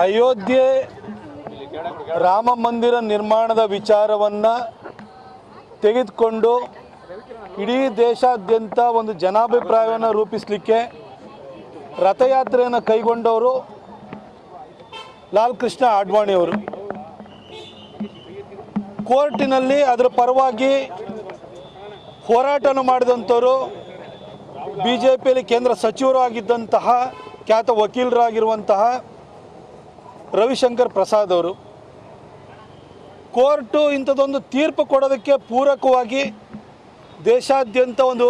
ಅಯೋಧ್ಯೆ ರಾಮ ಮಂದಿರ ನಿರ್ಮಾಣದ ವಿಚಾರವನ್ನು ತೆಗೆದುಕೊಂಡು ಇಡೀ ದೇಶಾದ್ಯಂತ ಒಂದು ಜನಾಭಿಪ್ರಾಯವನ್ನು ರೂಪಿಸಲಿಕ್ಕೆ ರಥಯಾತ್ರೆಯನ್ನು ಕೈಗೊಂಡವರು ಲಾಲ್ ಕೃಷ್ಣ ಅಡ್ವಾಣಿಯವರು. ಕೋರ್ಟಿನಲ್ಲಿ ಅದರ ಪರವಾಗಿ ಹೋರಾಟನ ಮಾಡಿದಂಥವರು BJPಯಲ್ಲಿ ಕೇಂದ್ರ ಸಚಿವರು ಆಗಿದ್ದಂತಹ ಖ್ಯಾತ ವಕೀಲರಾಗಿರುವಂತಹ ರವಿಶಂಕರ್ ಪ್ರಸಾದ್ ಅವರು. ಕೋರ್ಟು ಇಂಥದ್ದೊಂದು ತೀರ್ಪು ಕೊಡೋದಕ್ಕೆ ಪೂರಕವಾಗಿ ದೇಶಾದ್ಯಂತ ಒಂದು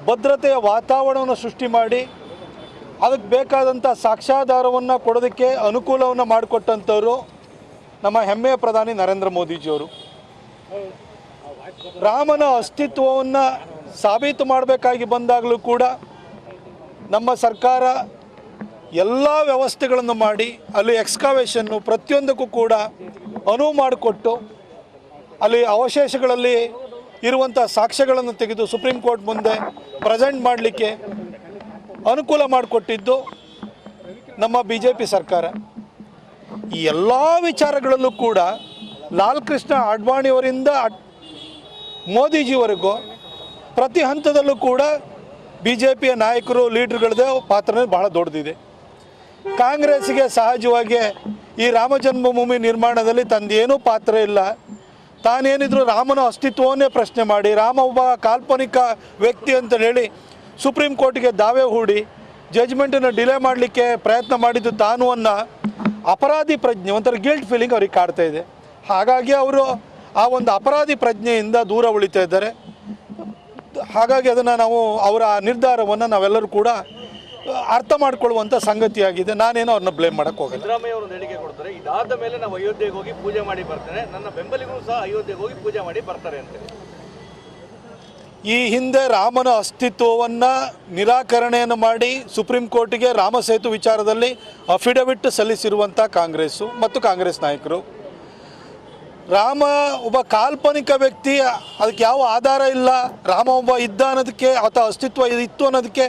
ಭದ್ರತೆಯ ವಾತಾವರಣವನ್ನು ಸೃಷ್ಟಿ ಮಾಡಿ ಅದಕ್ಕೆ ಬೇಕಾದಂಥ ಸಾಕ್ಷ್ಯಾಧಾರವನ್ನು ಕೊಡೋದಕ್ಕೆ ಅನುಕೂಲವನ್ನು ಮಾಡಿಕೊಟ್ಟಂಥವರು ನಮ್ಮ ಹೆಮ್ಮೆಯ ಪ್ರಧಾನಿ ನರೇಂದ್ರ ಮೋದಿಜಿಯವರು. ರಾಮನ ಅಸ್ತಿತ್ವವನ್ನು ಸಾಬೀತು ಮಾಡಬೇಕಾಗಿ ಬಂದಾಗಲೂ ಕೂಡ ನಮ್ಮ ಸರ್ಕಾರ ಎಲ್ಲ ವ್ಯವಸ್ಥೆಗಳನ್ನು ಮಾಡಿ ಅಲ್ಲಿ ಎಕ್ಸ್ಕವೇಷನ್ನು ಪ್ರತಿಯೊಂದಕ್ಕೂ ಕೂಡ ಅನುವು ಮಾಡಿಕೊಟ್ಟು ಅಲ್ಲಿ ಅವಶೇಷಗಳಲ್ಲಿ ಇರುವಂಥ ಸಾಕ್ಷ್ಯಗಳನ್ನು ತೆಗೆದು ಸುಪ್ರೀಂ ಕೋರ್ಟ್ ಮುಂದೆ ಪ್ರೆಸೆಂಟ್ ಮಾಡಲಿಕ್ಕೆ ಅನುಕೂಲ ಮಾಡಿಕೊಟ್ಟಿದ್ದು ನಮ್ಮ BJP ಸರ್ಕಾರ. ಈ ಎಲ್ಲ ವಿಚಾರಗಳಲ್ಲೂ ಕೂಡ ಲಾಲ್ ಕೃಷ್ಣ ಅಡ್ವಾಣಿಯವರಿಂದ ಮೋದಿಜಿವರೆಗೂ ಪ್ರತಿ ಹಂತದಲ್ಲೂ ಕೂಡ BJPಯ ನಾಯಕರು ಲೀಡರ್ಗಳದೇ ಪಾತ್ರ ಬಹಳ ದೊಡ್ಡದಿದೆ. ಕಾಂಗ್ರೆಸ್ಸಿಗೆ ಸಹಜವಾಗಿ ಈ ರಾಮ ಜನ್ಮಭೂಮಿ ನಿರ್ಮಾಣದಲ್ಲಿ ತಂದೇನೂ ಪಾತ್ರ ಇಲ್ಲ. ತಾನೇನಿದ್ರು ರಾಮನ ಅಸ್ತಿತ್ವವನ್ನೇ ಪ್ರಶ್ನೆ ಮಾಡಿ ರಾಮ ಒಬ್ಬ ಕಾಲ್ಪನಿಕ ವ್ಯಕ್ತಿ ಅಂತ ಹೇಳಿ ಸುಪ್ರೀಂ ಕೋರ್ಟ್ಗೆ ದಾವೆ ಹೂಡಿ ಜಜ್ಮೆಂಟನ್ನು ಡಿಲೇ ಮಾಡಲಿಕ್ಕೆ ಪ್ರಯತ್ನ ಮಾಡಿದ್ದು ತಾನು ಅನ್ನೋ ಅಪರಾಧಿ ಪ್ರಜ್ಞೆ, ಒಂಥರ ಗಿಲ್ಟ್ ಫೀಲಿಂಗ್ ಅವ್ರಿಗೆ ಕಾಡ್ತಾ ಇದೆ. ಹಾಗಾಗಿ ಅವರು ಆ ಒಂದು ಅಪರಾಧಿ ಪ್ರಜ್ಞೆಯಿಂದ ದೂರ ಉಳಿತಾ ಇದ್ದಾರೆ. ಹಾಗಾಗಿ ಅದನ್ನು ನಾವು ಅವರ ನಿರ್ಧಾರವನ್ನು ನಾವೆಲ್ಲರೂ ಕೂಡ ಅರ್ಥ ಮಾಡ್ಕೊಳ್ಳುವಂಥ ಸಂಗತಿಯಾಗಿದೆ. ನಾನೇನೋ ಅವ್ರನ್ನ ಬ್ಲೇಮ್ ಮಾಡೋಕ್ಕೆ ಹೋಗಲ್ಲ. ಸಿದ್ದರಾಮಯ್ಯ ಅವರು ಹೇಳಿಕೆ ಕೊಡ್ತಾರೆ, ಇದಾದ ಮೇಲೆ ನಾವು ಅಯೋಧ್ಯೆಗೆ ಹೋಗಿ ಪೂಜೆ ಮಾಡಿ ಬರ್ತೇನೆ, ನನ್ನ ಬೆಂಬಲಿಗರು ಸಹ ಅಯೋಧ್ಯೆಗೆ ಹೋಗಿ ಪೂಜೆ ಮಾಡಿ ಬರ್ತಾರೆ ಅಂತ. ಈ ಹಿಂದೆ ರಾಮನ ಅಸ್ತಿತ್ವವನ್ನು ನಿರಾಕರಣೆಯನ್ನು ಮಾಡಿ ಸುಪ್ರೀಂ ಕೋರ್ಟಿಗೆ ರಾಮ ಸೇತು ವಿಚಾರದಲ್ಲಿ ಅಫಿಡವಿಟ್ ಸಲ್ಲಿಸಿರುವಂಥ ಕಾಂಗ್ರೆಸ್ಸು ಮತ್ತು ಕಾಂಗ್ರೆಸ್ ನಾಯಕರು, ರಾಮ ಒಬ್ಬ ಕಾಲ್ಪನಿಕ ವ್ಯಕ್ತಿ, ಅದಕ್ಕೆ ಯಾವ ಆಧಾರ ಇಲ್ಲ, ರಾಮ ಒಬ್ಬ ಇದ್ದ ಅನ್ನೋದಕ್ಕೆ ಅಥವಾ ಅಸ್ತಿತ್ವ ಇತ್ತು ಅನ್ನೋದಕ್ಕೆ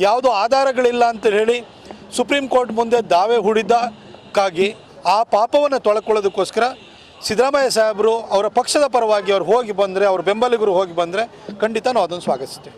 ಯಾವುದೋ ಆಧಾರಗಳಿಲ್ಲ ಅಂತ ಹೇಳಿ ಸುಪ್ರೀಂ ಕೋರ್ಟ್ ಮುಂದೆ ದಾವೆ ಹೂಡಿದ್ದಕ್ಕಾಗಿ ಆ ಪಾಪವನ್ನು ತೊಳ್ಕೊಳ್ಳೋದಕ್ಕೋಸ್ಕರ ಸಿದ್ದರಾಮಯ್ಯ ಸಾಹೇಬರು ಅವರ ಪಕ್ಷದ ಪರವಾಗಿ ಅವ್ರು ಹೋಗಿ ಬಂದರೆ, ಅವ್ರ ಬೆಂಬಲಿಗರು ಹೋಗಿ ಬಂದರೆ ಖಂಡಿತ ನಾವು ಅದನ್ನು ಸ್ವಾಗತಿಸ್ತೇವೆ.